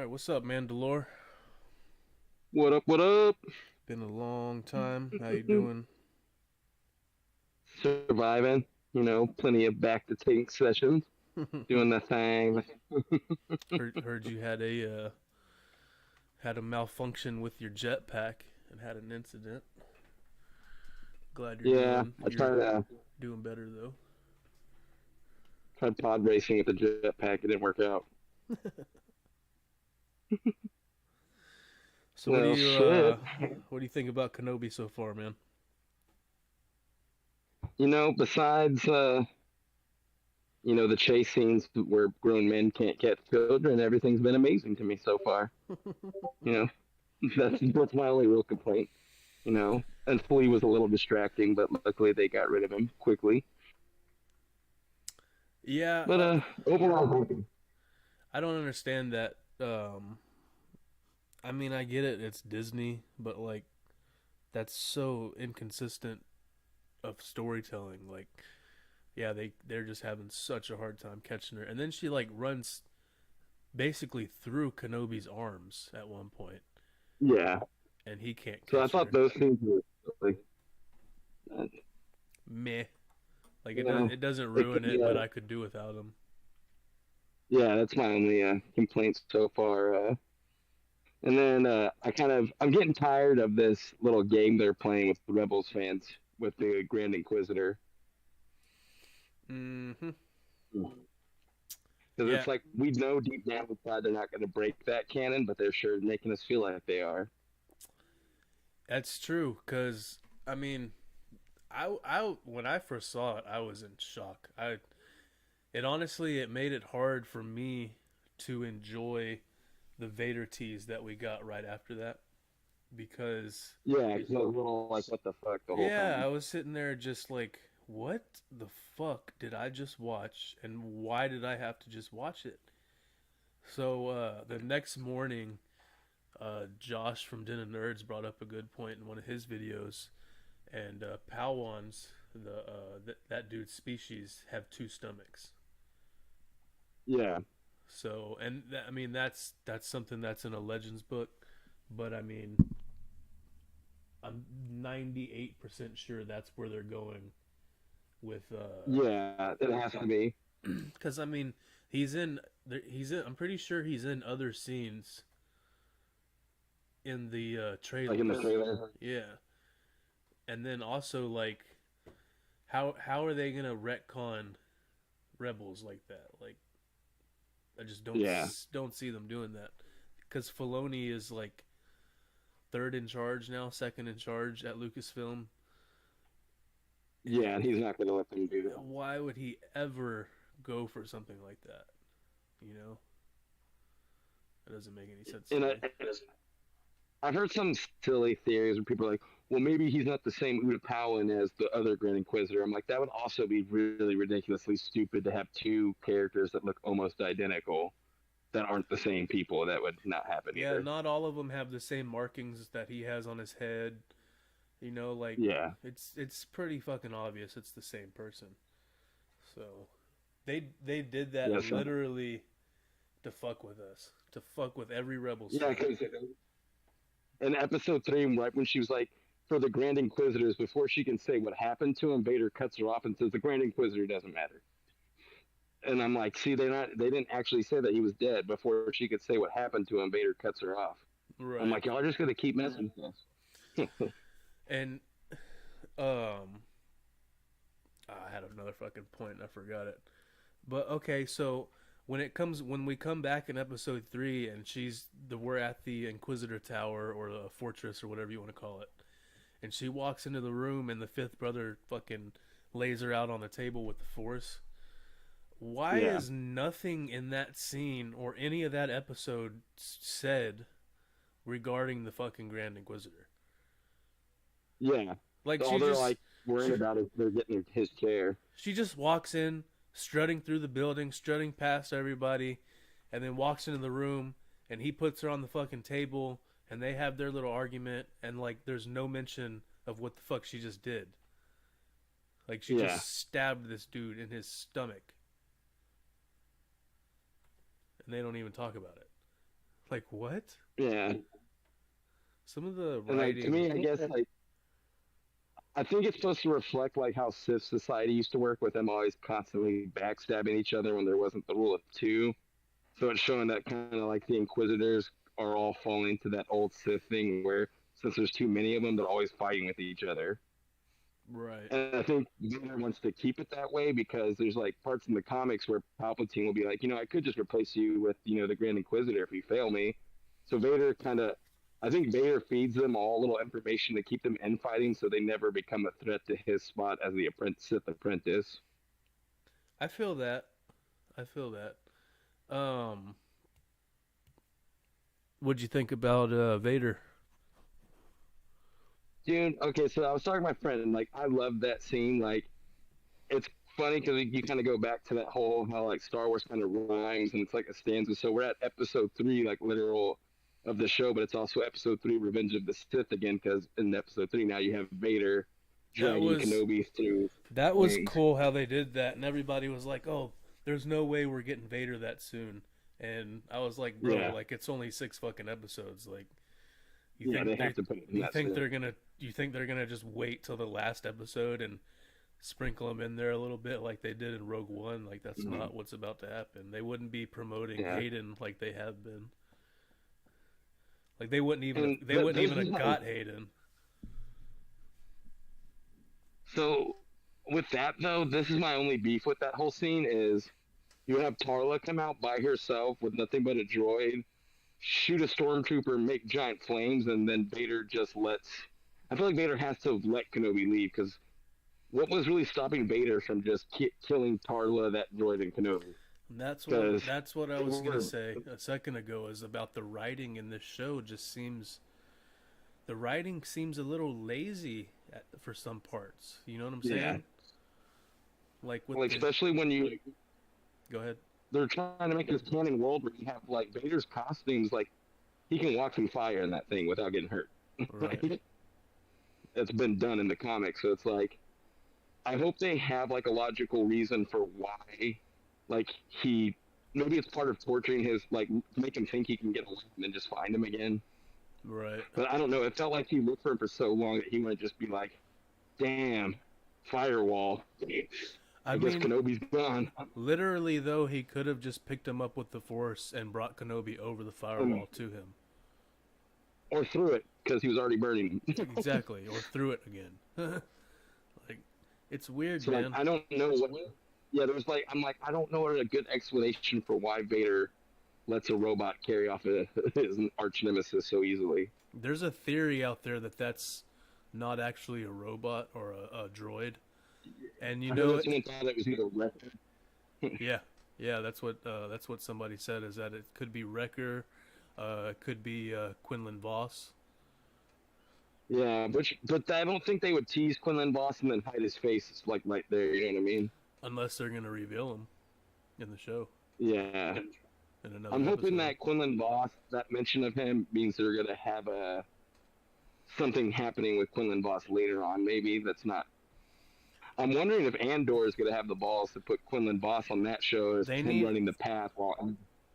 All right, what's up, Mandalore? What up? What up? Been a long time. How you doing? Surviving, plenty of back to tank sessions, doing the thing. heard you had a malfunction with your jetpack and had an incident. Glad you're Yeah, doing I you're tried doing better though. tried pod racing at the jetpack. It didn't work out. So Well, shit. what do you think about Kenobi so far, man? Besides the chase scenes where grown men can't catch children, everything's been amazing to me so far. You know, that's my only real complaint. And Flea was a little distracting, but luckily they got rid of him quickly. Yeah, But overall, I don't understand that. I mean, I get it. It's Disney, but like that's so inconsistent of storytelling. Like, yeah, they're just having such a hard time catching her, and then she like runs basically through Kenobi's arms at one point, yeah. and he can't So I catch thought her. those scenes were like, uh, Meh. Like you know, it doesn't it could ruin be it, but I could do without him. yeah, that's my only complaint so far. And then I'm getting tired of this little game they're playing with the Rebels fans with the Grand Inquisitor. Mm-hmm. Because Yeah, it's like we know deep down inside they're not going to break that canon, but they're sure making us feel like they are. that's true. Cause I mean, I when I first saw it, I was in shock. It honestly it made it hard for me to enjoy the Vader tease that we got right after that because Yeah, because I was a little like, what the fuck the whole yeah, I time. was sitting there just like, what the fuck did I just watch, and why did I have to just watch it? So the next morning, Josh from Den of Nerds brought up a good point in one of his videos, and Powwans, that dude's species, have two stomachs. Yeah, So, and I mean that's something that's in a Legends book, but I mean I'm 98% sure that's where they're going with yeah, it has to be. because I mean he's in I'm pretty sure he's in other scenes in the Like in the trailers. trailer. Yeah, and then also like how are they gonna retcon Rebels like that? Like I just Yeah, don't see them doing that because Filoni is like third in charge now, second in charge at Lucasfilm, yeah, and and he's not going to let them do that. why would he ever go for something like that? You know, that doesn't make any sense to And me. I've heard some silly theories where people are like, well, maybe he's not the same Utapauan as the other Grand Inquisitor. I'm like, that would also be really ridiculously stupid to have two characters that look almost identical that aren't the same people. That would not happen Yeah, either. not all of them have the same markings that he has on his head. You know, like Yeah. it's pretty fucking obvious it's the same person. So they did that Yes. literally to fuck with us, to fuck with every Rebels Yeah, fan. because in episode three, right when she was like, for the Grand Inquisitors, before she can say what happened to him, Vader cuts her off and says, the Grand Inquisitor doesn't matter. And I'm like, see, they didn't actually say that he was dead before she could say what happened to him. Vader cuts her off. I'm Right. like, y'all are just gonna keep messing with us. And um I had another fucking point and I forgot it. But okay, so when we come back in episode 3 and we're at the Inquisitor Tower or the fortress or whatever you want to call it, and she walks into the room and the fifth brother fucking lays her out on the table with the Force. Why Yeah, is nothing in that scene or any of that episode said regarding the fucking Grand Inquisitor? yeah. Like All they're like worried about is they're getting his chair. she just walks in, strutting through the building, strutting past everybody, and then walks into the room, and he puts her on the fucking table, and they have their little argument, and like there's no mention of what the fuck she just did. Like she Yeah, just stabbed this dude in his stomach, and they don't even talk about it. Like what? Yeah, Some of the and like to writing. me, I guess like I think it's supposed to reflect like how Sith society used to work with them always constantly backstabbing each other when there wasn't the rule of two. So it's showing that kind of like the Inquisitors are all falling to that old Sith thing where since there's too many of them, they're always fighting with each other. Right. And I think Vader wants to keep it that way because there's like parts in the comics where Palpatine will be like, I could just replace you with, the Grand Inquisitor if you fail me. So Vader kind of, I think Vader feeds them all little information to keep them infighting so they never become a threat to his spot as the Sith apprentice. I feel that. I feel that. What'd you think about Vader? Dude, okay, so I was talking to my friend and like I love that scene. Like it's funny because you kind of go back to that whole how like Star Wars kind of rhymes and it's like a stanza. So we're at episode three, like literal of the show, but it's also episode three, Revenge of the Sith again, because in episode three now you have Vader That dragging was Kenobi through that was wings. cool how they did that, and everybody was like, "Oh, there's no way we're getting Vader that soon." And I was like, "Bro, Yeah, like it's only 6 fucking episodes. Like, you yeah, think they they have to put it in you that think Sith. they're gonna you think they're gonna just wait till the last episode and sprinkle them in there a little bit like they did in Rogue One? Like that's Mhm. not what's about to happen. They wouldn't be promoting Yeah, Hayden like they have been. Like they wouldn't even have, and they wouldn't this even is have like got Hayden. so. With that though, this is my only beef with that whole scene is you have Tarla come out by herself with nothing but a droid, shoot a stormtrooper, make giant flames, and then Vader just lets. I feel like Vader has to let Kenobi leave because what was really stopping Vader from just killing Tarla, that droid, and Kenobi? And that's what Because that's what I they was gonna were, say a second ago is about the writing in this show. Just seems the writing seems a little lazy for some parts. You know what I'm yeah, saying? Like with like the especially when go ahead. they're trying to make this canon world where you have like Vader's costumes, like he can walk through fire in that thing without getting hurt. Right. It's been done in the comics, so it's like I hope they have like a logical reason for why, like he maybe it's part of torturing his like make him think he can get away and then just find him again. Right. But I don't know. It felt like he looked for him for so long that he might just be like, "Damn, firewall. I I guess mean, Kenobi's gone." literally though, he could have just picked him up with the Force and brought Kenobi over the firewall to him. Or through it because he was already burning him. Exactly, or threw it again. Like, it's weird, So like, man. I don't know what. Yeah, there's like I'm like I don't know a good explanation for why Vader lets a robot carry off his arch nemesis so easily. There's a theory out there that that's not actually a robot or a droid, and you I heard know that it. someone thought it was either Wrecker. Yeah, yeah. That's what somebody said is that it could be Wrecker, it could be Quinlan Voss, Yeah, but I don't think they would tease Quinlan Voss and then hide his face like right there. You know what I mean? unless they're gonna reveal him in the show Yeah, in another I'm hoping episode. that Quinlan Voss, that mention of him, means they're gonna have something happening with Quinlan Voss later on. Maybe that's not. I'm wondering if Andor is gonna have the balls to put Quinlan Voss on that show as They him need running the path while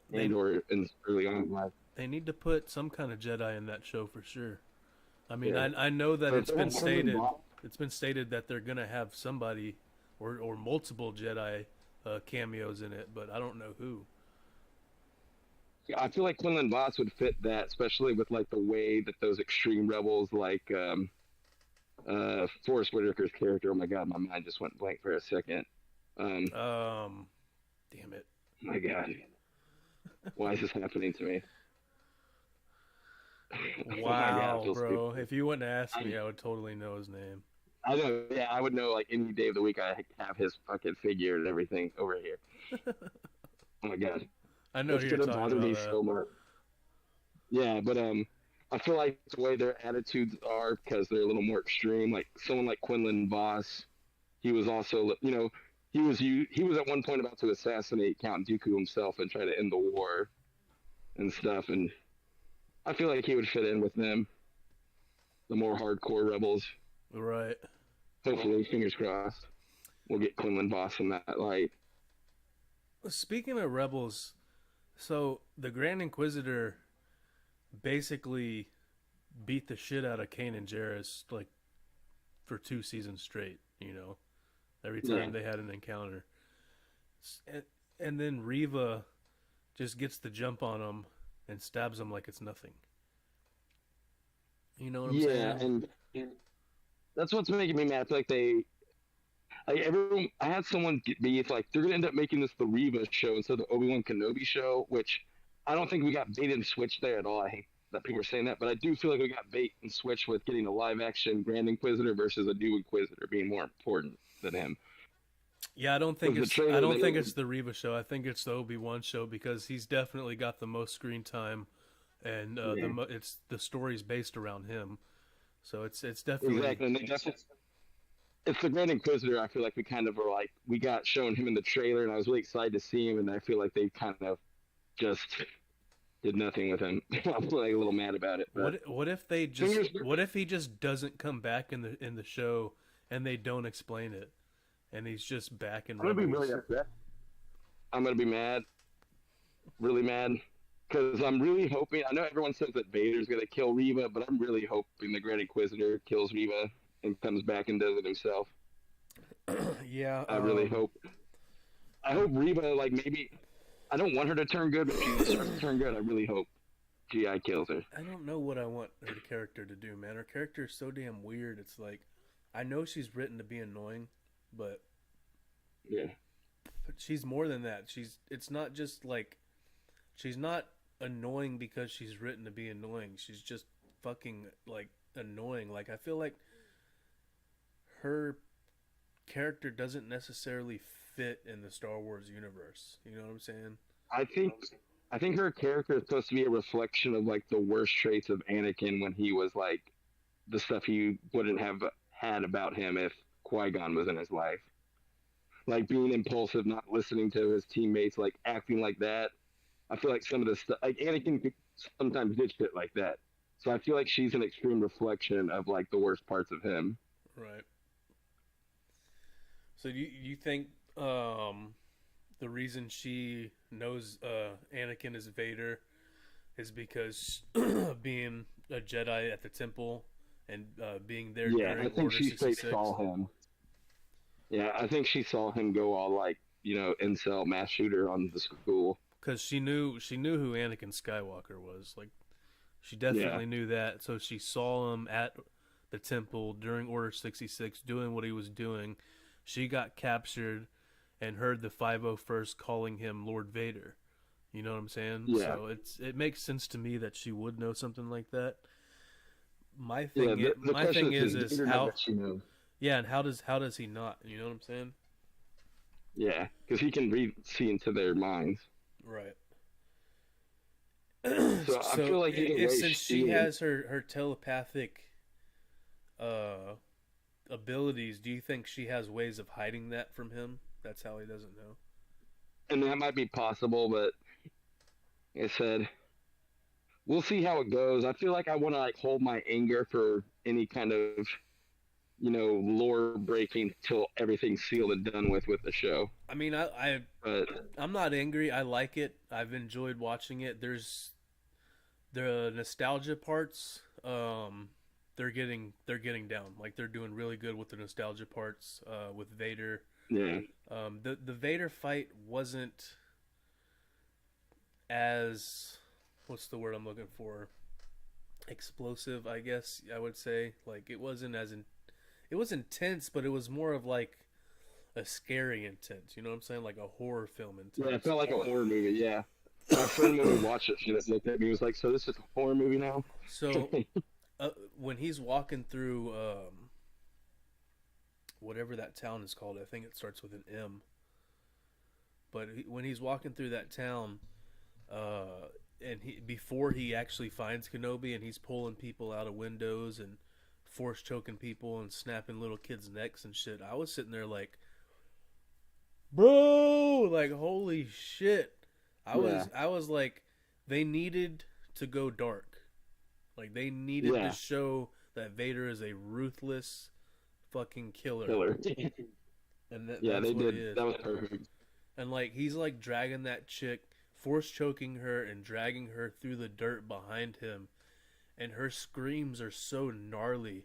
they Andor is early on in life. they need to put some kind of Jedi in that show for sure. I mean, Yeah, I know that but if they have Quinlan Voss, it's been stated that they're gonna have somebody or multiple Jedi cameos in it, but I don't know who. I feel like Quinlan Voss would fit that, especially with like the way that those extreme rebels like Forrest Whitaker's character. Oh my god, my mind just went blank for a second. Um, Um, damn it. my god, why is this happening to me? Oh my god, I Wow, feel bro. stupid. If you wouldn't ask I, me, I would totally know his name. I know, yeah, I would know like any day of the week. I have his fucking figure and everything over here. Oh my god, I know it's who you're gonna talking bother me about. so much. Yeah, but I feel like the way their attitudes are because they're a little more extreme. Like someone like Quinlan Voss, he was also, he was at one point about to assassinate Count Dooku himself and try to end the war and stuff. And I feel like he would fit in with them, the more hardcore rebels. Right. Hopefully, fingers crossed, we'll get Quinlan Voss in that light. Speaking of rebels, so the Grand Inquisitor, basically beat the shit out of Kanan Jarrus like for 2 seasons straight. Every Yeah. time they had an encounter, and, and then Reva just gets the jump on him and stabs him like it's nothing. You know what I'm Yeah, saying? and that's what's making me mad. I feel like everyone. I had someone get me. It's like they're gonna end up making this the Reva show instead of the Obi-Wan Kenobi show, which I don't think we got bait and switch there at all. I hate that people are saying that, but I do feel like we got bait and switch with getting a live action Grand Inquisitor versus a new Inquisitor being more important than him. Yeah, I don't think Because the it's I trailer, don't they think it's the Reva show. I think it's the Obi-Wan show because he's definitely got the most screen time, and yeah, it's the story's based around him. So it's definitely. exactly, and they definitely it's the Grand Inquisitor. I feel like we kind of were like we got shown him in the trailer, and I was really excited to see him, and I feel like they kind of just did nothing with him. I'm like a little mad about it, but What if they just fingers. what if he just doesn't come back in the show and they don't explain it and he's just back in I'm gonna be really Rebels? upset. I'm gonna be mad, really mad, because I'm really hoping. I know everyone says that Vader's gonna kill Reva, but I'm really hoping the Grand Inquisitor kills Reva and comes back and does it himself. Yeah, I really hope. I hope Reva, like maybe. I don't want her to turn good, but if she starts to turn good, I really hope GI kills her. I don't know what I want her character to do, man. Her character is so damn weird. It's like I know she's written to be annoying, but Yeah. she's more than that. It's not just like she's not annoying because she's written to be annoying. She's just fucking like annoying. Like I feel like her character doesn't necessarily fit in the Star Wars universe. You know what I'm saying? I think I think her character is supposed to be a reflection of like the worst traits of Anakin when he was like the stuff he wouldn't have had about him if Qui-Gon was in his life. Like being impulsive, not listening to his teammates, like acting like that. I feel like some of the stuff, like Anakin could sometimes did shit like that. So I feel like she's an extreme reflection of like the worst parts of him. Right. So you think the reason she knows Anakin is Vader is because being a Jedi at the temple and being there Yeah, I during think Order she straight 66? saw him. Yeah, I think she saw him go all like, incel mass shooter on the school. Because she knew who Anakin Skywalker was. Like she Yeah, definitely knew that. So she saw him at the temple during Order 66 doing what he was doing. She got captured and heard the 501st calling him Lord Vader. You know what I'm saying? yeah, So it makes sense to me that she would know something like that. My yeah. thing The my thing question is, is Vader know how that she knows? yeah, and how does he not? You know what I'm saying? Yeah, because he can read, see into their minds. Right. So I So feel like either if way, since she has her telepathic uh abilities, do you think she has ways of hiding that from him? That's how he doesn't know. and that might be possible, but like I said, we'll see how it goes. I feel like I want to like hold my anger for any kind of lore breaking till everything's sealed and done with the show. I mean, But I'm not angry. I like it. I've enjoyed watching it. There's the nostalgia parts. They're getting down. Like they're doing really good with the nostalgia parts. With Vader. yeah, The Vader fight wasn't as what's the word I'm looking for? Explosive, I guess I would say. Like it was intense, but it was more of like a scary intense. You know what I'm saying? Like a horror film yeah, it intense. felt like a horror movie. Yeah, my friend when we watched it, she just looked at me and was like, "So this is a horror movie now?" So when he's walking through whatever that town is called, I think it starts with an M. But when he's walking through that town, and before he actually finds Kenobi, and he's pulling people out of windows and force choking people and snapping little kids' necks and shit, I was sitting there like, bro, like holy shit. Yeah, I was like, they needed to go dark. Like they needed to yeah, show that Vader is a ruthless fucking killer, killer. and Yeah, that's they what he did. is. That was perfect. And like he's like dragging that chick force choking her and dragging her through the dirt behind him, and her screams are so gnarly.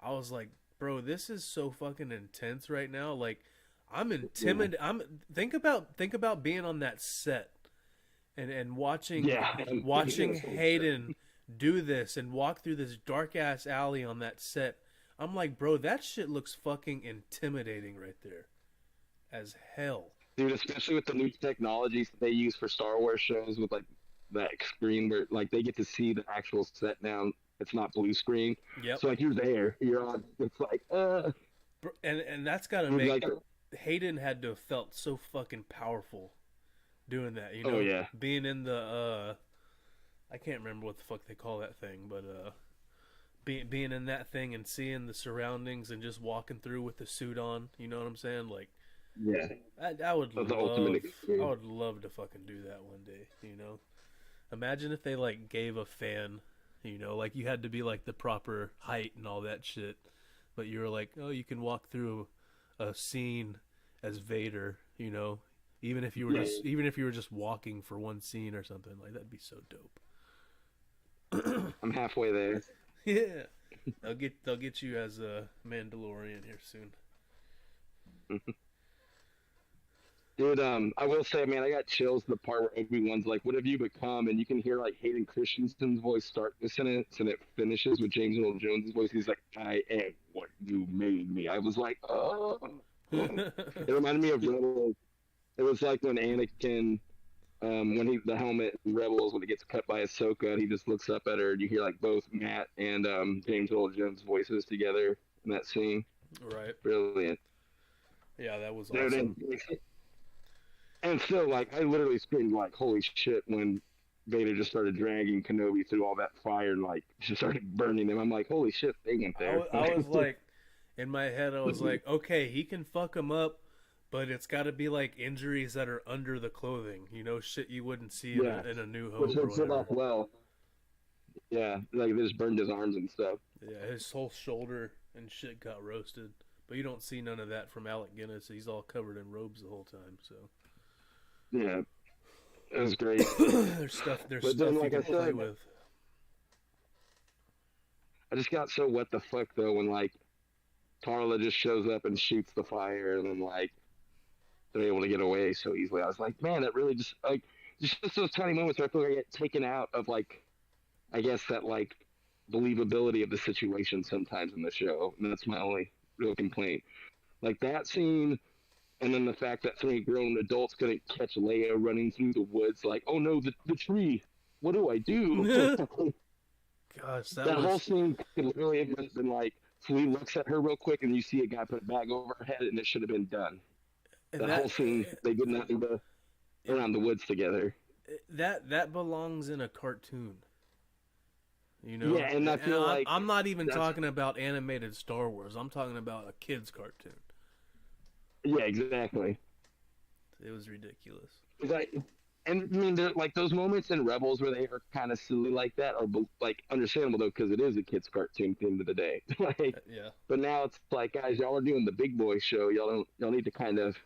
I was like, bro, this is so fucking intense right now. Like, I'm intimidated. Think about being on that set and watching Hayden do this and walk through this dark ass alley on that set. I'm like, bro, that shit looks fucking intimidating right there, as hell. Dude, especially with the new technologies that they use for Star Wars shows with like that screen where like they get to see the actual set now. It's not blue screen. Yep. So like you're there, you're on. It's like, and that's gotta make like, Hayden had to have felt so fucking powerful doing that. You know, being in the I can't remember what the fuck they call that thing, but being in that thing and seeing the surroundings and just walking through with the suit on. You know what I'm saying? Like. Yeah, I would love to fucking do that one day, you know. Imagine if they like gave a fan, you know, like you had to be like the proper height and all that shit, but you were like, oh, you can walk through a scene as Vader, you know, even if you were just walking for one scene or something, like that'd be so dope. I'm halfway there. Yeah, they'll get you as a Mandalorian here soon. Dude, I will say, man, I got chills the part where Obi-Wan's like, "What have you become?" And you can hear like Hayden Christensen's voice start the sentence, and it finishes with James Earl Jones' voice. He's like, "I am what you made me." I was like, "Oh." It reminded me of Rebels. It was like when Anakin, when the helmet in Rebels when he gets cut by Ahsoka, and he just looks up at her, and you hear like both Matt and James Earl Jones' voices together in that scene. Right. Brilliant. Yeah, that was awesome. And still, like, I literally screamed, like, holy shit, when Vader just started dragging Kenobi through all that fire and, like, just started burning him. I'm like, holy shit, they went there. I was like, in my head, I was like, okay, he can fuck him up, but it's got to be, like, injuries that are under the clothing. You know, shit you wouldn't see in a New Hope which would fit off well. Yeah, like, they just burned his arms and stuff. Yeah, his whole shoulder and shit got roasted. But you don't see none of that from Alec Guinness. He's all covered in robes the whole time, so... Yeah, it was great. There's stuff you can play with. I just got so what the fuck though when like Tarla just shows up and shoots the fire and then like they're able to get away so easily. I was like, man, that really just like just those tiny moments where I feel like I get taken out of like I guess that like believability of the situation sometimes in the show, and that's my only real complaint. Like that scene. And then the fact that 3 grown adults couldn't catch Leia running through the woods, like, oh no, the tree. What do I do? Gosh, that whole scene could really have been like, Flea looks at her real quick, and you see a guy put a bag over her head, and it should have been done. That whole scene, they did not do around the woods together. That belongs in a cartoon. You know? Yeah, and I feel like I'm not even talking about animated Star Wars. I'm talking about a kid's cartoon. Yeah, exactly. It was ridiculous. And I mean, like those moments in Rebels where they are kind of silly like that are like understandable though because it is a kids' cartoon at the end of the day. Like, yeah. But now it's like, guys, y'all are doing the big boy show. Y'all need to kind of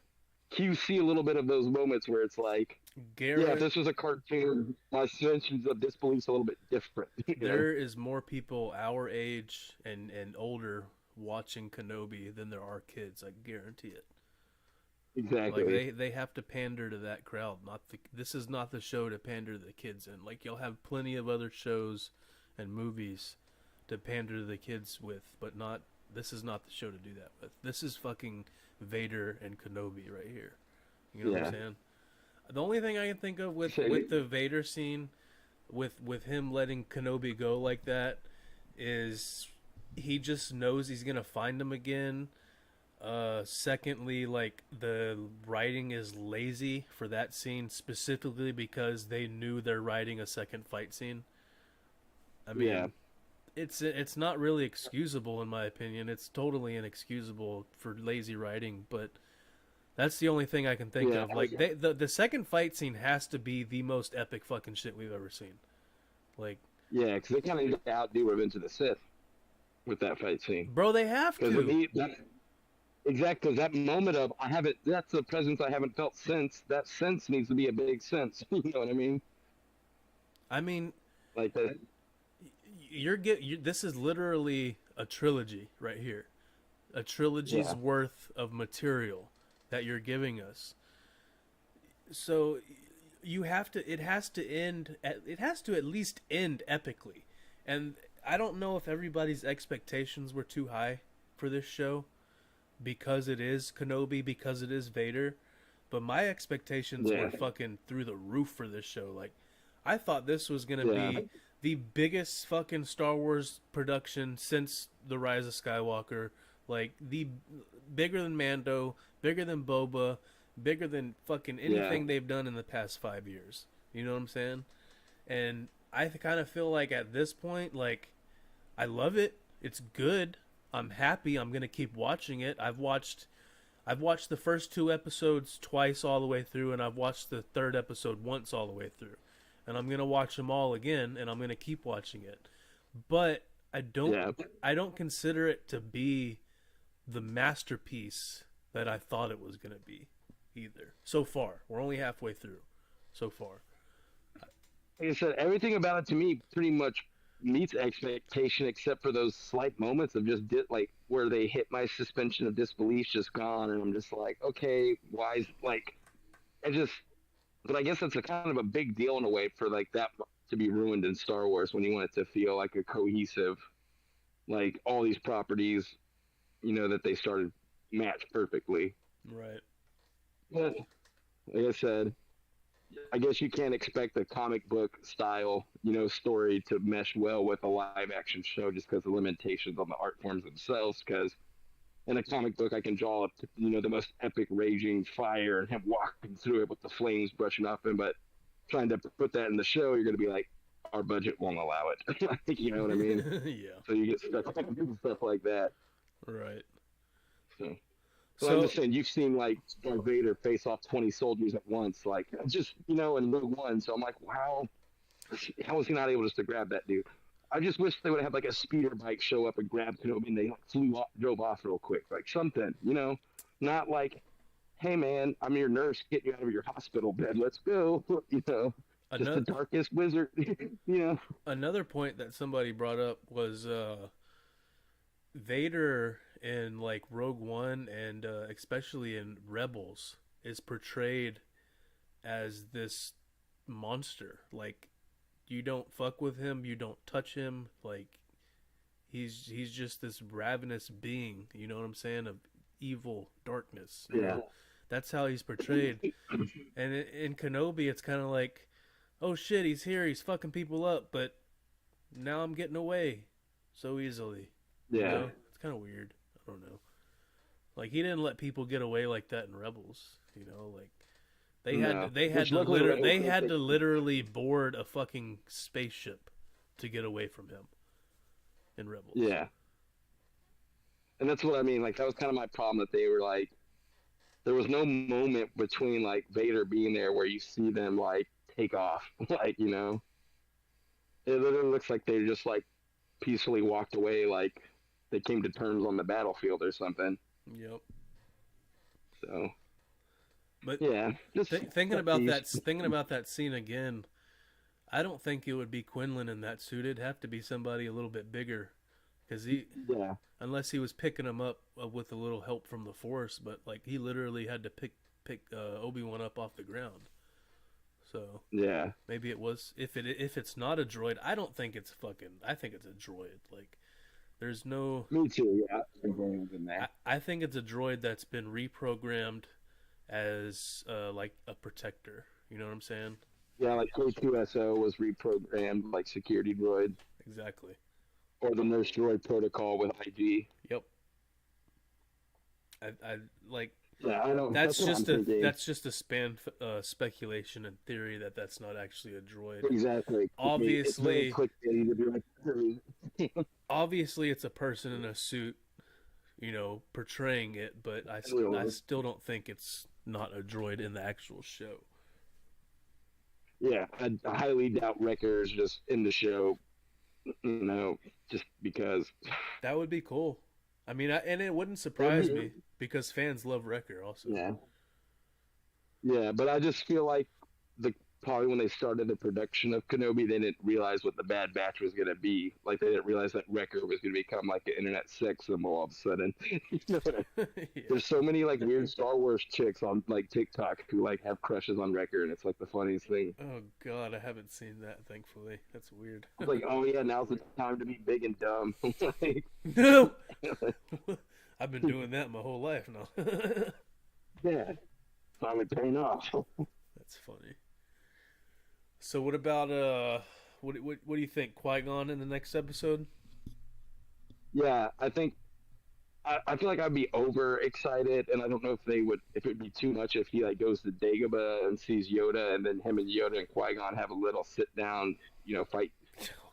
QC a little bit of those moments where it's like, yeah, if this was a cartoon, my suspensions of disbelief's a little bit different. There is more people our age and older watching Kenobi than there are kids. I guarantee it. Exactly. Like they have to pander to that crowd. This is not the show to pander to the kids in. Like you'll have plenty of other shows and movies to pander to the kids with, but not. This is not the show to do that with. This is fucking Vader and Kenobi right here. You know what I'm saying? The only thing I can think of with the Vader scene, with him letting Kenobi go like that, is he just knows he's gonna find him again. Secondly, like the writing is lazy for that scene specifically because they knew they're writing a second fight scene. I mean, it's not really excusable in my opinion. It's totally inexcusable for lazy writing, but that's the only thing I can think of. Like the second fight scene has to be the most epic fucking shit we've ever seen. Like because they kind of need to outdo Revenge of the Sith with that fight scene. Bro, they have to. exactly that moment of I haven't. That's the presence I haven't felt since. That sense needs to be a big sense. You know what I mean? I mean, Like that. this is literally a trilogy right here. A trilogy's Yeah. worth of material that you're giving us. So you have to it has to at least end epically. And I don't know if everybody's expectations were too high for this show because it is Kenobi, because it is Vader, but my expectations were Yeah. fucking through the roof for this show. Like I thought this was going to Yeah. be the biggest fucking Star Wars production since The Rise of Skywalker, like the bigger than Mando, bigger than Boba, bigger than fucking Yeah. anything they've done in the past 5 years. You know what I'm saying? And I kind of feel like at this point, like I love it. It's good. I'm happy. I'm gonna keep watching it. I've watched the first two episodes twice all the way through, and I've watched the third episode once all the way through, and I'm gonna watch them all again, and I'm gonna keep watching it. But Yeah. I don't consider it to be the masterpiece that I thought it was gonna be either. So far, we're only halfway through. So far, Like I said, everything about it to me pretty much meets expectation, except for those slight moments of just like where they hit my suspension of disbelief just gone, and I'm just like, okay, why is like I just. But I guess that's a kind of a big deal in a way for like that to be ruined in Star Wars when you want it to feel like a cohesive, like all these properties, that they started match perfectly. right? But like I said, I guess you can't expect a comic book style, story to mesh well with a live action show just because of limitations on the art forms themselves. Because in a comic book, I can draw, the most epic raging fire and him walking through it with the flames brushing off him. But trying to put that in the show, you're going to be like, our budget won't allow it. You know what I mean? Yeah, So you get stuff like that. right. So. So I'm So just saying, you've seen like Darth Vader face off 20 soldiers at once, like just in Rogue One. So I'm like, wow, how was he not able just to grab that dude? I just wish they would have like a speeder bike show up and grab Kenobi and they like, drove off real quick, like something, not like, hey man, I'm your nurse, getting you out of your hospital bed, let's go, just the another darkest wizard, you know. another point that somebody brought up was Vader in like Rogue One and especially in Rebels is portrayed as this monster. Like you don't fuck with him, you don't touch him. Like he's just this ravenous being. You know what I'm saying? Of evil darkness. You Yeah, know, that's how he's portrayed. And in Kenobi, it's kind of like, oh shit, he's here, he's fucking people up, but now I'm getting away so easily. You yeah, know, it's kind of weird. I don't know. Like he didn't let people get away like that in Rebels. You know, like no. Which they had to literally board a fucking spaceship to get away from him in Rebels. yeah, and that's what I mean. Like that was kind of my problem that they were like, there was no moment between like Vader being there where you see them like take off, like it literally looks like they just like peacefully walked away, like they came to terms on the battlefield or something. Yep. So But yeah, just thinking about that scene again, I don't think it would be Quinlan in that suit. It'd have to be somebody a little bit bigger, because yeah, unless he was picking him up with a little help from the Force, but like he literally had to pick ObiWan up off the ground. So yeah. maybe it was if it's not a droid, I don't think it's fucking. I think it's a droid. Like there's no. Me too. Yeah, in that. I think it's a droid that's been reprogrammed as like a protector. You know what I'm saying? Yeah, like K2SO was reprogrammed like security droid, Exactly. or the nurse droid protocol with IG. Yep. I like Yeah, I don't. That's what I'm thinking. that's just a speculation and theory that that's not actually a droid. Exactly. It's very Obviously, clickbaity to be like, obviously it's a person in a suit, you know, portraying it, but I still don't think it's not a droid in the actual show. yeah, I highly doubt Wrecker is just in the show, just because. That would be cool. I mean, and it wouldn't surprise me. because fans love Wrecker also. Yeah. Yeah, but I just feel like the probably when they started the production of Kenobi, they didn't realize what the Bad Batch was gonna be. Like they didn't realize that Wrecker was gonna become like an internet sex symbol all of a sudden. You know what Yeah. There's so many like weird Star Wars chicks on like TikTok who like have crushes on Wrecker, and it's like the funniest thing. Oh God, I haven't seen that. Thankfully, that's weird. It's like, oh yeah, now's the time to be big and dumb. Like, No, I've been doing that my whole life now. yeah, finally paying off. That's funny. So what about what do you think, Qui-Gon in the next episode? Yeah, I feel like I'd be over excited, and I don't know if they would, if it'd be too much if he like goes to Dagobah and sees Yoda, and then him and Yoda and Qui Gon have a little sit down, fight,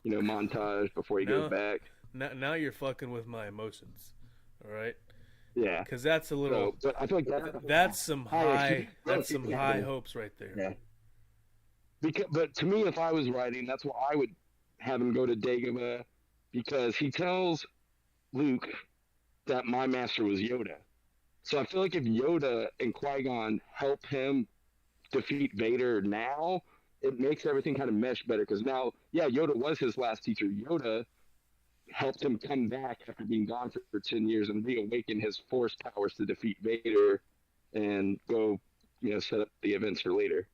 montage before he goes Now, back. now you're fucking with my emotions. All right, Yeah. because that's a little. So, but I feel like That's some high. That's some yeah, high hopes right there. yeah. Because, but to me, if I was writing, that's why I would have him go to Dagobah, because he tells Luke that my master was Yoda. So I feel like if Yoda and Qui Gon help him defeat Vader now, it makes everything kind of mesh better. Because now, yeah, Yoda was his last teacher. Yoda helped him come back after being gone for 10 years and reawaken his force powers to defeat Vader and go, set up the events for later.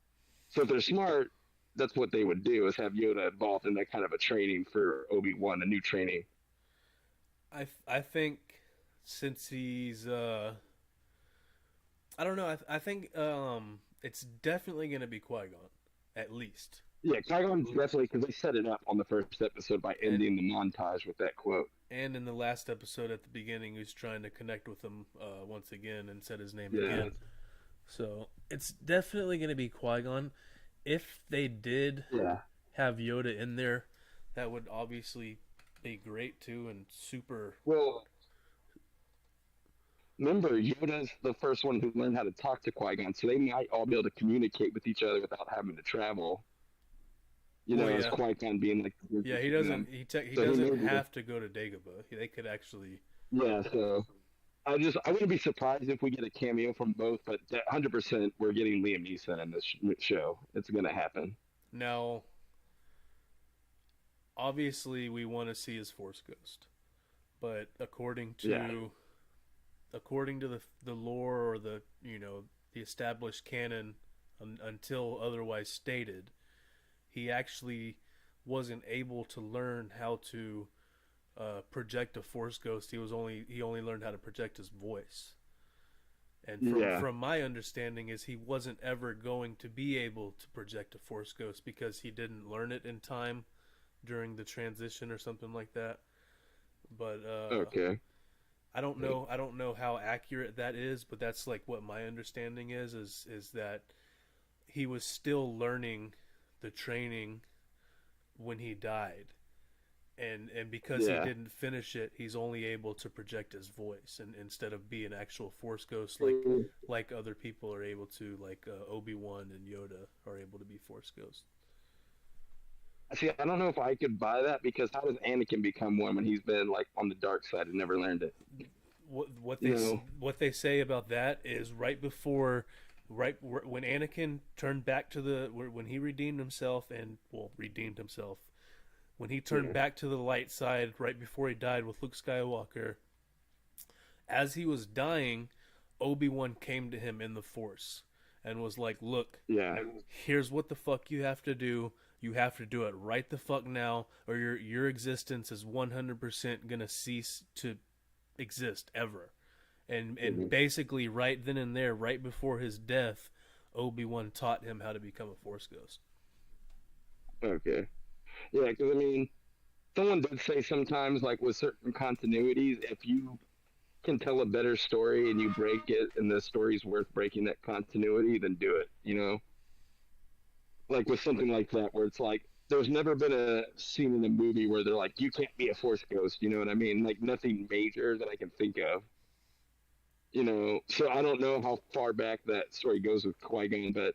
So if they're smart, that's what they would do, is have Yoda involved in that kind of a training for Obi-Wan, a new training. I think since he's I don't know. I think it's definitely gonna be Qui-Gon, at least. Yeah, Qui-Gon definitely, because they set it up on the first episode by And ending the montage with that quote. and in the last episode at the beginning, he's trying to connect with him once again and said his name Yeah, again. So it's definitely gonna be Qui-Gon. If they did yeah. have Yoda in there, that would obviously be great too and super. Well, remember, Yoda's the first one who learned how to talk to Qui-Gon, so they might all be able to communicate with each other without having to travel. Well, As yeah, Qui-Gon being like yeah. He between them. doesn't. He So he may doesn't be the have to go to Dagobah. They could actually. yeah. So I wouldn't be surprised if we get a cameo from both, but 100% we're getting Liam Neeson in this show. It's gonna happen. Now, obviously, we want to see his Force Ghost, but Yeah, according to the lore or the established canon, until otherwise stated, he actually wasn't able to learn how to project a Force Ghost. He only learned how to project his voice. And yeah, from my understanding is he wasn't ever going to be able to project a Force Ghost because he didn't learn it in time during the transition or something like that. But okay, I don't know how accurate that is, but that's like what my understanding is that he was still learning the training when he died. And because he yeah. didn't finish it, he's only able to project his voice and instead of be an actual Force Ghost Mm, like other people are able to, like Obi-Wan and Yoda are able to be Force Ghosts. See, I don't know if I could buy that, because how does Anakin become one when he's been like on the dark side and never learned it? What You know? what they say about that is when Anakin turned back to when he redeemed himself and well redeemed himself when he turned Yeah, back to the light side right before he died with Luke Skywalker, as he was dying, Obi-Wan came to him in the Force and was like, "Look, yeah, here's what the fuck you have to do. You have to do it right the fuck now, or your existence is 100% gonna cease to exist ever." And mhm, basically, right then and there, right before his death, Obi-Wan taught him how to become a Force Ghost. okay, yeah. Because I mean, someone did say sometimes, like with certain continuities, if you can tell a better story and you break it, and the story's worth breaking that continuity, then do it. Like with something like that, where it's like there's never been a scene in a movie where they're like, you can't be a Force Ghost. You know what I mean? Like nothing major that I can think of. So I don't know how far back that story goes with Qui-Gon, but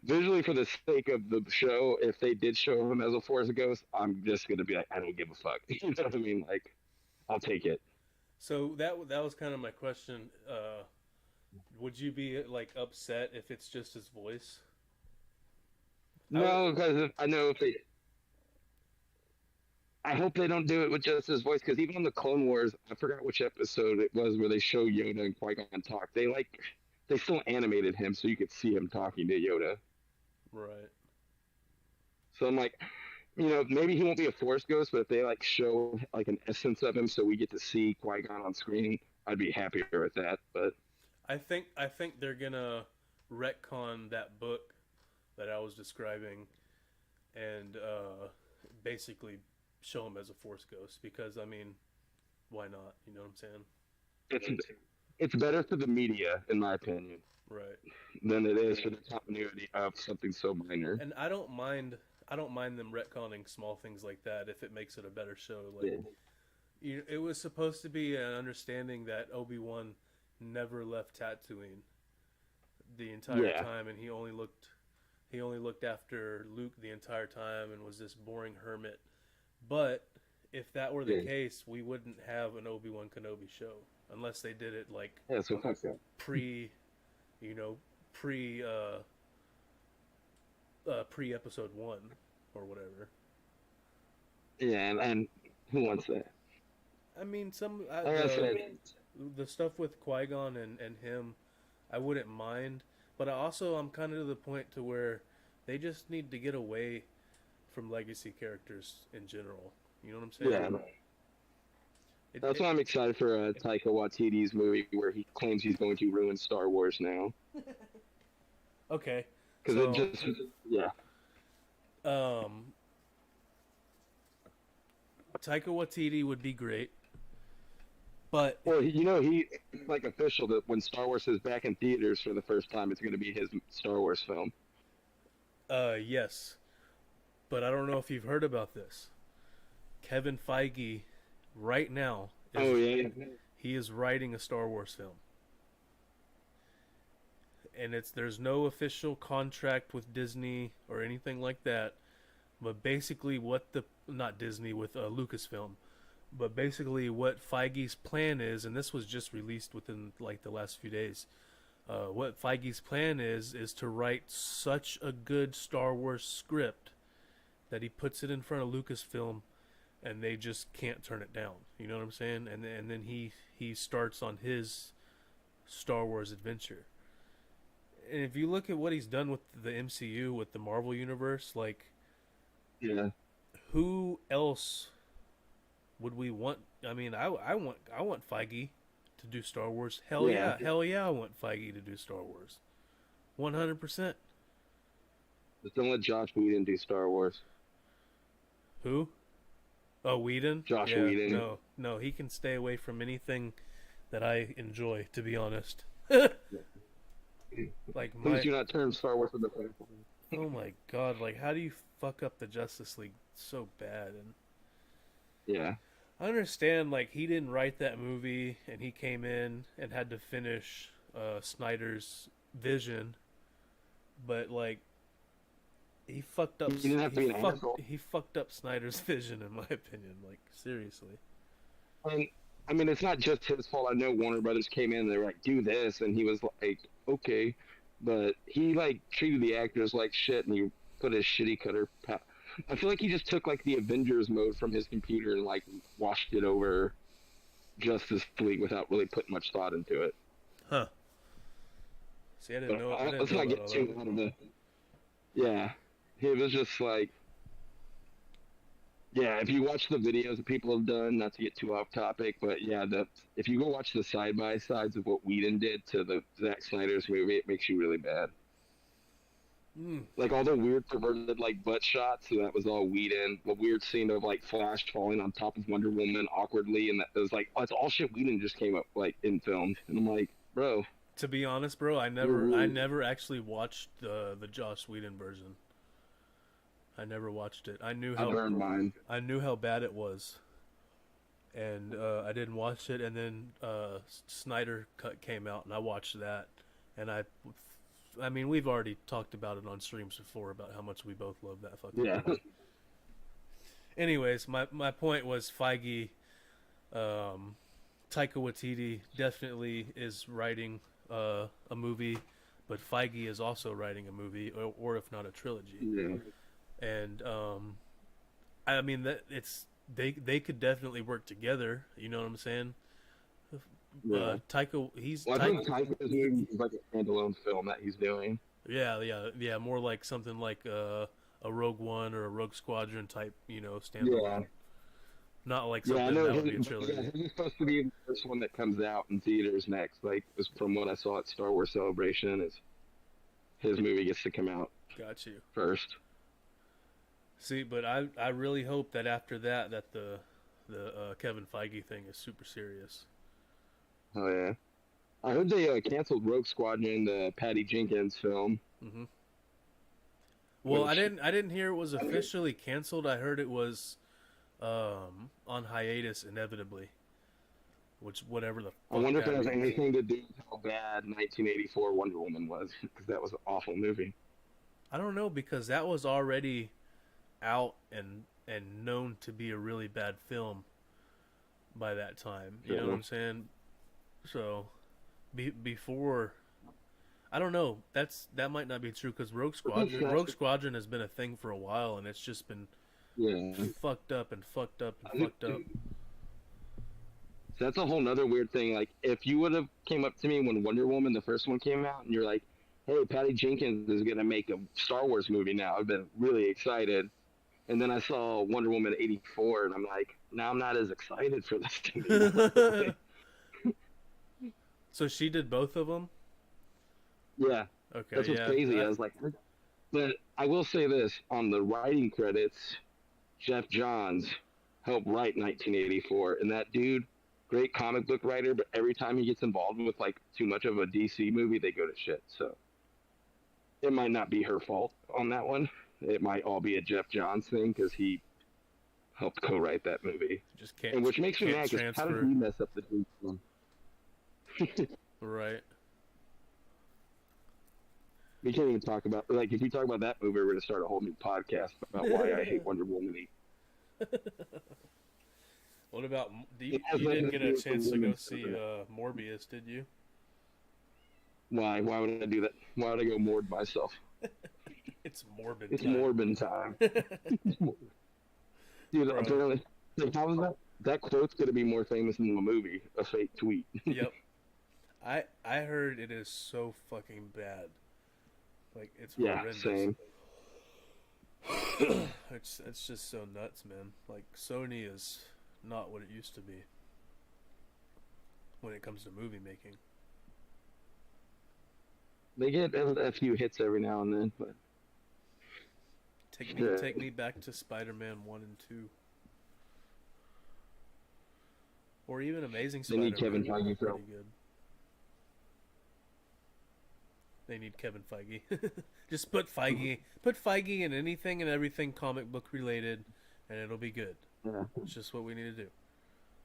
visually, for the sake of the show, if they did show him as a Force Ghost, I'm just gonna be like, I don't give a fuck. You know what I mean? Like, I'll take it. So that was kind of my question. Would you be like upset if it's just his voice? I would. No, because I know if they, I hope they don't do it with just his voice. Because even in the Clone Wars, I forgot which episode it was where they show Yoda and Qui Gon talk. They still animated him so you could see him talking to Yoda. Right. So I'm like, maybe he won't be a Force ghost, but if they like show like an essence of him so we get to see Qui Gon on screen, I'd be happier with that. But I think they're gonna retcon that book that I was describing and basically show him as a Force ghost because I mean, why not? You know what I'm saying? it's it's better for the media, in my opinion, Right. than it is for the continuity of something so minor. And I don't mind. I don't mind them retconning small things like that if it makes it a better show. Like, Yeah, it was supposed to be an understanding that Obi-Wan never left Tatooine the entire yeah, time, and he only looked after Luke the entire time and was this boring hermit. But if that were the yeah. case, we wouldn't have an Obi-Wan Kenobi show unless they did it like Yeah, so fuck that. pre, you know, pre pre episode 1 or whatever. Yeah, and who wants that? I mean, some Like I said, the stuff with Qui-Gon and him, I wouldn't mind, but I'm kind of to the point to where they just need to get away from legacy characters in general. You know what I'm saying? yeah. It, That's it why I'm excited for Taika Waititi's movie where he claims he's going to ruin Star Wars now. okay. Because it So, just, yeah. um, Taika Waititi would be great, but Well, he like official that when Star Wars is back in theaters for the first time, it's going to be his Star Wars film. yes, but I don't know if you've heard about this. Kevin Feige, right now, is Oh yeah, he is writing a Star Wars film, and there's no official contract with Disney or anything like that. But basically, what the not Disney with Lucasfilm, but basically what Feige's plan is, and this was just released within like the last few days. What Feige's plan is to write such a good Star Wars script that he puts it in front of Lucasfilm, and they just can't turn it down. You know what I'm saying? And then he starts on his Star Wars adventure. And if you look at what he's done with the MCU with the Marvel universe, like yeah, who else would we want? I mean, I want Feige to do Star Wars. yeah. Hell yeah, I want Feige to do Star Wars. 100%. Just don't let Josh Whedon do Star Wars. Who? Oh, Whedon? Josh Yeah, Whedon. no, he can stay away from anything that I enjoy, to be honest. Like Please my, do not turn Star Wars into the platform. oh my god, like how do you fuck up the Justice League so bad? And Yeah, I understand, like he didn't write that movie, and he came in and had to finish Snyder's vision, but like he fucked up. he didn't have to be an asshole. He fucked up Snyder's vision, in my opinion. Like seriously. And I mean, it's not just his fault. I know Warner Brothers came in and they were like, "Do this," and he was like, "Okay," but he like treated the actors like shit, and he put his shitty cutter. I feel like he just took like the Avengers mode from his computer and like washed it over Justice League without really putting much thought into it. Huh. See, I didn't But know. I didn't let's know not about get all too that. out of the. Yeah, he was just like, yeah. If you watch the videos that people have done, not to get too off topic, but yeah, if you go watch the side by sides of what Whedon did to the Zack Snyder's movie, it makes you really bad. Mm. Like all the weird perverted like butt shots, so that was all Whedon. The weird scene of like Flash falling on top of Wonder Woman awkwardly, and that was like, oh, it's all shit Whedon just came up like in filmed, and I'm like, bro, To be honest, bro, I you're never, I really never actually watched the Joss Whedon version. I never watched it. I burned mine. I knew how bad it was, and I didn't watch it. And then Snyder Cut came out, and I watched that. And I mean, we've already talked about it on streams before about how much we both love that fucking Yeah, movie. Anyways, my point was Feige, um, Taika Waititi definitely is writing a movie, but Feige is also writing a movie, or if not a trilogy. Yeah. And I mean that it's they could definitely work together. You know what I'm saying? Yeah. Taika, he's Well, I Taika. think Taika's movie is like a standalone film that he's doing. Yeah. More like something like a Rogue One or a Rogue Squadron type, Yeah. standalone. Not like Yeah, I something know that would be a his, yeah, trilogy. his is supposed to be the first one that comes out in theaters next. Like, from what I saw at Star Wars Celebration, is his movie gets to come out Got you. first. See, but I really hope that after that the Kevin Feige thing is super serious. Oh yeah, I heard they canceled Rogue Squadron, the Patty Jenkins film, Hmm. Well, I which didn't I didn't hear it was officially canceled. I heard it was on hiatus inevitably, which whatever the I fuck wonder if it that has means. anything to do with how bad 1984 Wonder Woman was, because that was an awful movie. I don't know because that was already out and known to be a really bad film by that time. You know what Yeah. I'm saying? So before I don't know. That might not be true because Rogue Squadron has been a thing for a while, and it's just been Yeah. fucked up and fucked up and I think fucked up. that's a whole nother weird thing. Like, if you would have came up to me when Wonder Woman, the first one, came out, and you're like, "Hey, Patty Jenkins is gonna make a Star Wars movie now," I've been really excited. And then I saw Wonder Woman 84, and I'm like, now I'm not as excited for this anymore. Like, So she did both of them. yeah, Okay, that's what's yeah. crazy. I was like, but I will say this on the writing credits, Jeff Johns helped write 1984, and that dude, great comic book writer, but every time he gets involved with like too much of a DC movie, they go to shit. So it might not be her fault on that one. It might all be a Jeff Johns thing because he helped co-write that movie, Just can't and which makes me can't mad because how did transfer. he mess up the Dune one? Right. We can't even talk about, like, if we talk about that movie, we're gonna start a whole new podcast about why I hate Wonder Woman 8. What about It has you nothing didn't to get do a with the chance to go women. see Morbius, did you? Why? Why would I do that? Why would I go morbid myself? It's morbid It's time. morbid time. Dude, Bro. apparently, like, how is that? That quote's gonna be more famous than the movie. A fake tweet. Yep. I heard it is so fucking bad. Like it's Yeah, horrendous. same. It's just so nuts, man. Like Sony is not what it used to be when it comes to movie making. They get a few hits every now and then, but yeah, Take me back to Spider-Man 1 and 2 or even Amazing they need Kevin Spider-Man were Feige for. pretty good. They need Kevin Feige. Just put Feige in anything and everything comic book related and it'll be good. Yeah. It's just what we need to do.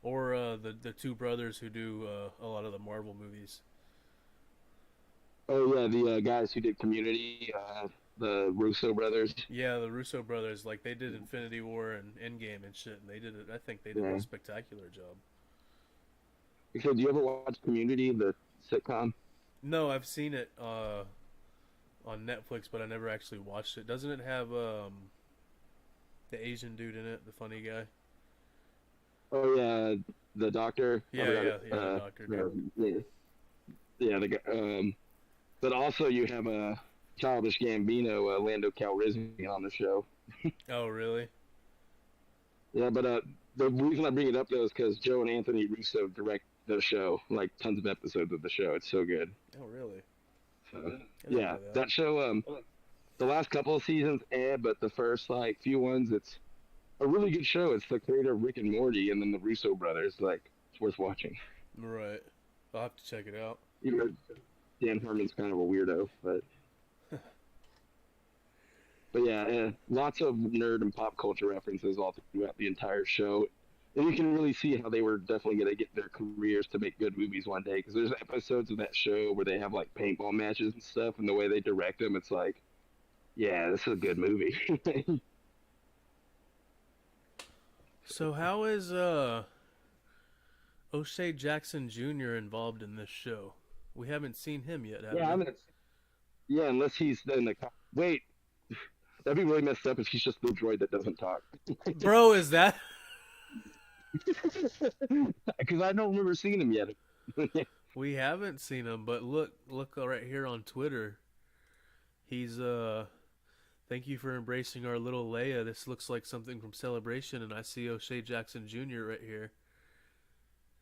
Or the two brothers who do a lot of the Marvel movies. Oh yeah, the guys who did Community, the Russo brothers. Yeah, the Russo brothers, like they did Infinity War and Endgame and shit, and they did it. I think they did Yeah. a spectacular job. Because do you ever watch Community, the sitcom? No, I've seen it on Netflix, but I never actually watched it. Doesn't it have the Asian dude in it, the funny guy? Oh yeah, the doctor. I Yeah, forgot yeah, it. yeah, the doctor dude. Yeah, yeah. The guy. But also you have a Childish Gambino, Lando Calrissian on the show. Oh, really? Yeah, but the reason I bring it up though is because Joe and Anthony Russo direct the show, like tons of episodes of the show. It's so good. Oh, really? So I didn't yeah, know that. that show. The last couple of seasons, but the first like few ones, it's a really good show. It's the creator of Rick and Morty, and then the Russo brothers. Like, it's worth watching. Right. I'll have to check it out. You know, Dan Harmon's kind of a weirdo, but yeah, lots of nerd and pop culture references all throughout the entire show. And you can really see how they were definitely going to get their careers to make good movies one day. Because there's episodes of that show where they have like paintball matches and stuff, and the way they direct them, it's like, yeah, this is a good movie. So how is O'Shea Jackson Jr. involved in this show? We haven't seen him yet, have Yeah, we? yeah, unless he's in the wait, that'd be really messed up if he's just the droid that doesn't talk. Bro, is that? Because I don't remember seeing him yet. We haven't seen him, but look right here on Twitter. He's thank you for embracing our little Leia. This looks like something from Celebration, and I see O'Shea Jackson Jr. right here.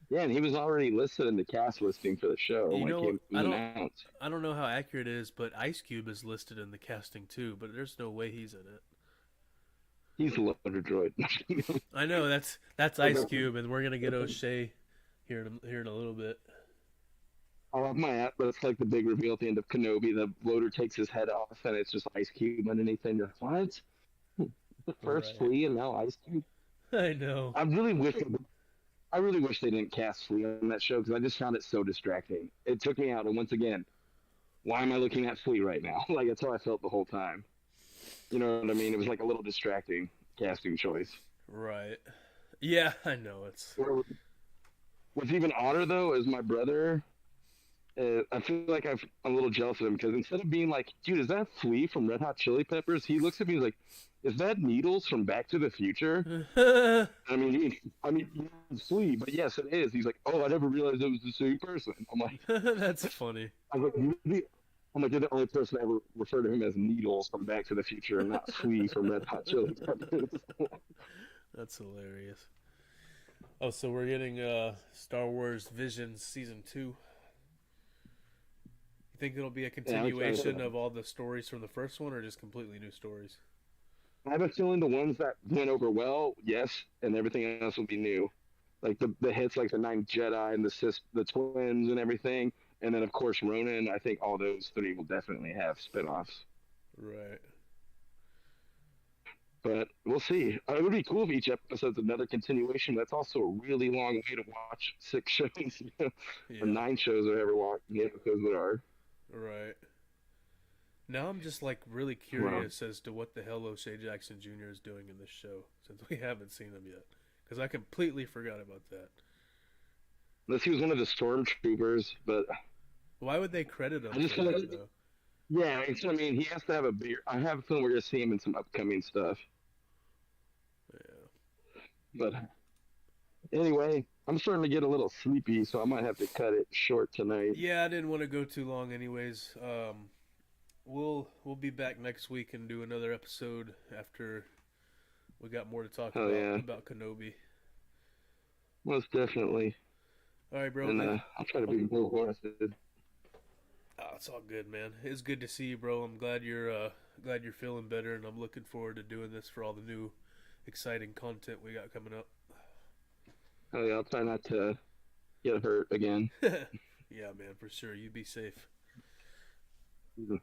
Yeah, and he was already listed in the cast listing for the show You when know, it was announced. I don't know how accurate it is, but Ice Cube is listed in the casting too. But there's no way he's in it. He's a loader droid. I know that's Ice Cube, and we're gonna get O'Shea here in a little bit. I love my app, but it's like the big reveal at the end of Kenobi. The loader takes his head off, and it's just Ice Cube underneath. And you're like, what? The first Right. Flea, and now Ice Cube. I know. I really wish they didn't cast Flea on that show because I just found it so distracting. It took me out, and once again, why am I looking at Flea right now? Like that's how I felt the whole time. You know what I mean? It was like a little distracting casting choice. Right. Yeah, I know it's. What's even odder though is my brother. I feel like I'm a little jealous of him because instead of being like, "Dude, is that Flea from Red Hot Chili Peppers?" He looks at me and he's like, "Is that Needles from Back to the Future?" It's Flea, but yes, it is. He's like, "Oh, I never realized it was the same person." I'm like, That's funny. I'm like, I'm like, you're the only person I ever refer to him as Needles from Back to the Future and not Flea from Red Hot Chili Peppers. That's hilarious. Oh, so we're getting Star Wars Visions Season 2. You think it'll be a continuation of all the stories from the first one, or just completely new stories? I have a feeling the ones that went over well, yes, and everything else will be new. Like the hits, like the Ninth Jedi and the twins and everything, and then of course Ronan. I think all those three will definitely have spinoffs. Right. But we'll see. It would be cool if each episode's another continuation. That's also a really long way to watch 6 shows, or Yeah. 9 shows, or ever watch the episodes that are. Right. Now I'm just like really curious as to what the hell O'Shea Jackson Jr. is doing in this show since we haven't seen him yet. Because I completely forgot about that. Unless he was one of the stormtroopers, but Why would they credit him I just for feel that, like, though? yeah, he has to have a bigger. I have a feeling we're gonna see him in some upcoming stuff. Yeah. But anyway, I'm starting to get a little sleepy, so I might have to cut it short tonight. Yeah, I didn't want to go too long anyways. We'll be back next week and do another episode after we got more to talk about Kenobi. Most definitely. All right, bro. And I'll try to be more oriented. Oh, it's all good, man. It's good to see you, bro. I'm glad you're feeling better, and I'm looking forward to doing this for all the new, exciting content we got coming up. Oh yeah, I'll try not to get hurt again. Yeah, man, for sure. You be safe. Mm-hmm.